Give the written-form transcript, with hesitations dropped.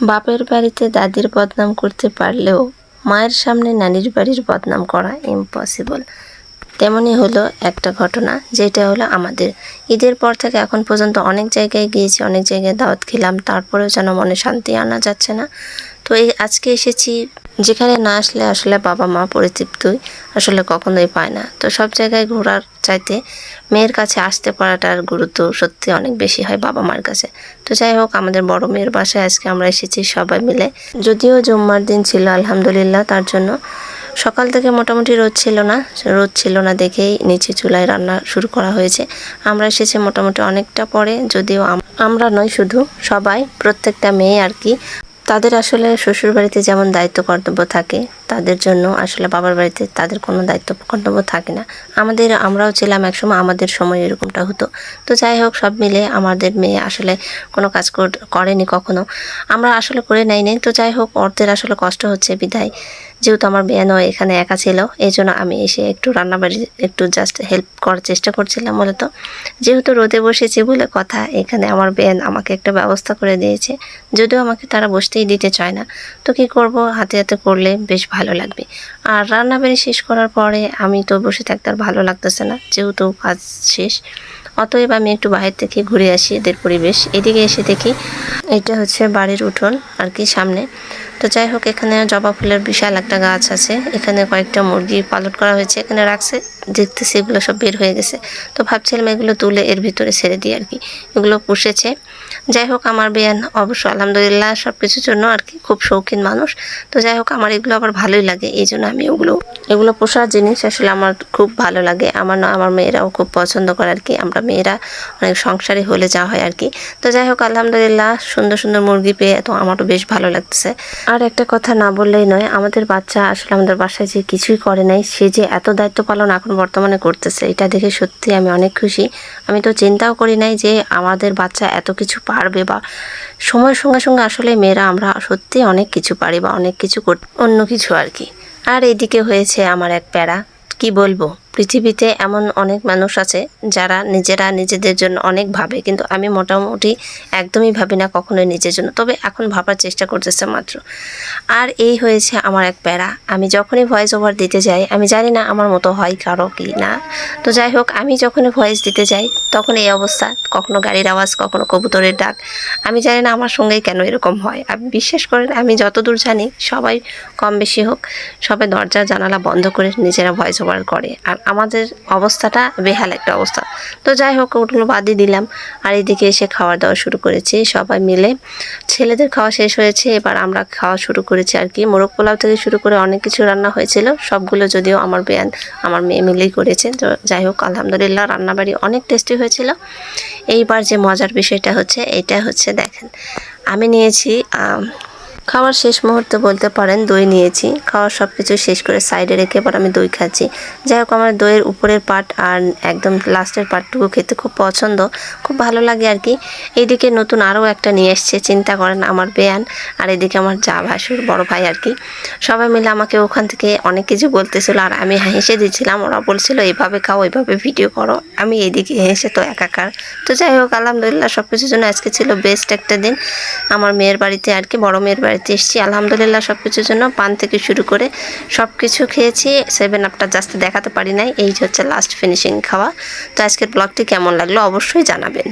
বাপের বাড়িতে দাদির বদনাম করতে পারলেও মায়ের সামনে নানির বাড়ির বদনাম করা ইম্পসিবল। তেমনই হলো একটা ঘটনা, যেটা হলো আমাদের ঈদের পর থেকে এখন পর্যন্ত অনেক জায়গায় গিয়েছি, অনেক জায়গায় দাওয়াত খেলাম, তারপরেও যেন মনে শান্তি আনা যাচ্ছে না। তো এই আজকে এসেছি, যেখানে না আসলে আসলে বাবা মা পরিতৃপ্তই আসলে কখনোই পায় না। তো সব জায়গায় ঘোরার চাইতে মেয়ের কাছে আসতে পারাটার গুরুত্ব সত্যি অনেক বেশি হয় বাবা মার কাছে। তো যাই হোক, আমাদের বড় মেয়ের বাসায় আজকে আমরা এসেছি সবাই মিলে। যদিও জুম্মার দিন ছিল, আলহামদুলিল্লাহ, তার জন্য সকাল থেকে মোটামুটি রোদ ছিল না দেখেই নিচে চুলায় রান্না শুরু করা হয়েছে। আমরা এসেছি মোটামুটি অনেকটা পরে, যদিও আমরা নয়, শুধু সবাই, প্রত্যেকটা মেয়ে আর কি। তাদের আসলে শ্বশুর বাড়িতে যেমন দায়িত্ব কর্তব্য থাকে, তাদের জন্য আসলে বাবার বাড়িতে তাদের কোনো দায়িত্ব কর্তব্য থাকে না। আমরাও ছিলাম একসময়, আমাদের সময় এরকমটা হতো। তো যাই হোক, সব মিলে আমাদের মেয়ে আসলে কোনো কাজ করেনি কখনো, আমরা আসলে করে নেইনি। তো যাই হোক, ওদের আসলে কষ্ট হচ্ছে বিধায়, যেহেতু আমার বেয়ানও এখানে একা ছিল, এই জন্য আমি এসে একটু রান্নাবাড়ি একটু জাস্ট হেল্প করার চেষ্টা করছিলাম। মূলত যেহেতু রোদে বসেছি বলে কথা, এখানে আমার বেয়ান আমাকে একটা ব্যবস্থা করে দিয়েছে, যদিও আমাকে তারা বসতেই দিতে চায় না। তো কী করব, হাতে হাতে করলে বেশ ভালো লাগবে। আর রান্নাবাড়ি শেষ করার পরে আমি তো বসে থাকতে আর ভালো লাগতেছে না, যেহেতু কাজ শেষ। অতএব আমি একটু বাইরে থেকে ঘুরে আসি এদের পরিবেশ। এদিকে এসে দেখি এটা হচ্ছে বাড়ির উঠোন আর কি, সামনে। তো যাই হোক, এখানে জবা ফুলের বিশাল একটা গাছ আছে, এখানে কয়েকটা মুরগি পালন করা হয়েছে, এখানে রাখছে, দেখতেছি এগুলো সব বের হয়ে গেছে। তো ভাবছিলাম এগুলো তুলে এর ভিতরে ছেড়ে দিই আর কি, এগুলো পুষেছে। যাই হোক, আমার বেয়ান অবশ্য আলহামদুলিল্লাহ সব কিছুর জন্য আর কি খুব শৌখিন মানুষ। তো যাই হোক, আমার এগুলো আবার ভালোই লাগে, এই জন্য আমি এগুলো পোষার জিনিস আসলে আমার খুব ভালো লাগে। আমার মেয়েরাও খুব পছন্দ করে আর কি, আমরা মেয়েরা অনেক সংসারী হলে যা হয় আর কি। তো যাই হোক, আলহামদুলিল্লাহ সুন্দর সুন্দর মুরগি পেয়ে তো আমারও বেশ ভালো লাগতেছে। আর একটা কথা না বললেই নয়, আমাদের বাচ্চা আসলে আমাদের বাসায় যে কিছুই করে নাই, সে যে এত দায়িত্ব পালন এখন বর্তমানে করতেছে, এটা দেখে সত্যি আমি অনেক খুশি। আমি তো চিন্তাও করি নাই যে আমাদের বাচ্চা এত কিছু পারবে, বা সময়ের সঙ্গে সঙ্গে আসলে মেয়েরা আমরা সত্যি অনেক কিছু পারি, বা অনেক কিছু অন্য কিছু আর কি। আর এদিকে হয়েছে আমার এক প্যারা, কি বলবো, পৃথিবীতে এমন অনেক মানুষ আছে যারা নিজেরা নিজেদের জন্য অনেক ভাবে, কিন্তু আমি মোটামুটি একদমই ভাবি না কখনোই নিজের জন্য, তবে এখন ভাবার চেষ্টা করতেছে মাত্র। আর এই হয়েছে আমার এক প্যারা, আমি যখনই ভয়েস ওভার দিতে যাই, আমি জানি না আমার মতো হয় কারো কি না। তো যাই হোক, আমি যখনই ভয়েস দিতে যাই তখন এই অবস্থা, কখনো গাড়ির আওয়াজ, কখনো কবুতরের ডাক। আমি জানি না আমার সঙ্গেই কেন এরকম হয়। আপনি বিশ্বাস করেন, আমি যতদূর জানি সবাই কম বেশি হোক, সবাই দরজা জানালা বন্ধ করে নিজেরা ভয়েস ওভার করে, আর আমাদের অবস্থাটা বেহাল একটা অবস্থা। তো যাই হোক, ওগুলো বাদই দিলাম। আর এদিকে এসে খাওয়া দাওয়া শুরু করেছি সবাই মিলে। ছেলেদের খাওয়া শেষ হয়েছে, এবার আমরা খাওয়া শুরু করেছি আর কি। মোরগ পোলাও থেকে শুরু করে অনেক কিছু রান্না হয়েছিল, সবগুলো যদিও আমার বেয়ান আমার মেয়ে মিলেই করেছে। তো যাই হোক, আলহামদুলিল্লাহ রান্নাবাড়ি অনেক টেস্টি হয়েছিল। এইবার যে মজার বিষয়টা হচ্ছে, এটা হচ্ছে দেখেন, আমি নিয়েছি খাওয়ার শেষ মুহূর্তে বলতে পারেন দই নিয়েছি। খাওয়ার সব কিছু শেষ করে সাইডে রেখে এবার আমি দই খাচ্ছি। যাই হোক, আমার দইয়ের উপরের পার্ট আর একদম লাস্টের পার্টটুকু খেতে খুব পছন্দ, খুব ভালো লাগে আর কি। এইদিকে নতুন আরও একটা নিয়ে এসছে, চিন্তা করেন, আমার বেয়ান। আর এদিকে আমার যা ভাসুর বড় ভাই আর কি, সবাই মিলে আমাকে ওখান থেকে অনেক কিছু বলতেছিল, আর আমি হেসে দিচ্ছিলাম। ওরা বলছিল এইভাবে খাও, এইভাবে ভিডিও করো, আমি এইদিকে হেসে তো একাকার। তো যাই হোক, আলহামদুলিল্লাহ সব কিছুর জন্য আজকে ছিল বেস্ট একটা দিন আমার মেয়ের বাড়িতে আর কি, বড় মেয়ের বাড়িতে এসেছি। আলহামদুলিল্লাহ সব কিছুর জন্য পান থেকে শুরু করে সব কিছু খেয়েছি। 7 আপটা জাস্ট দেখাতে পারি নাই, এই হচ্ছে লাস্ট ফিনিশিং খাওয়া। তো আজকের ব্লগটি কেমন লাগলো অবশ্যই জানাবেন।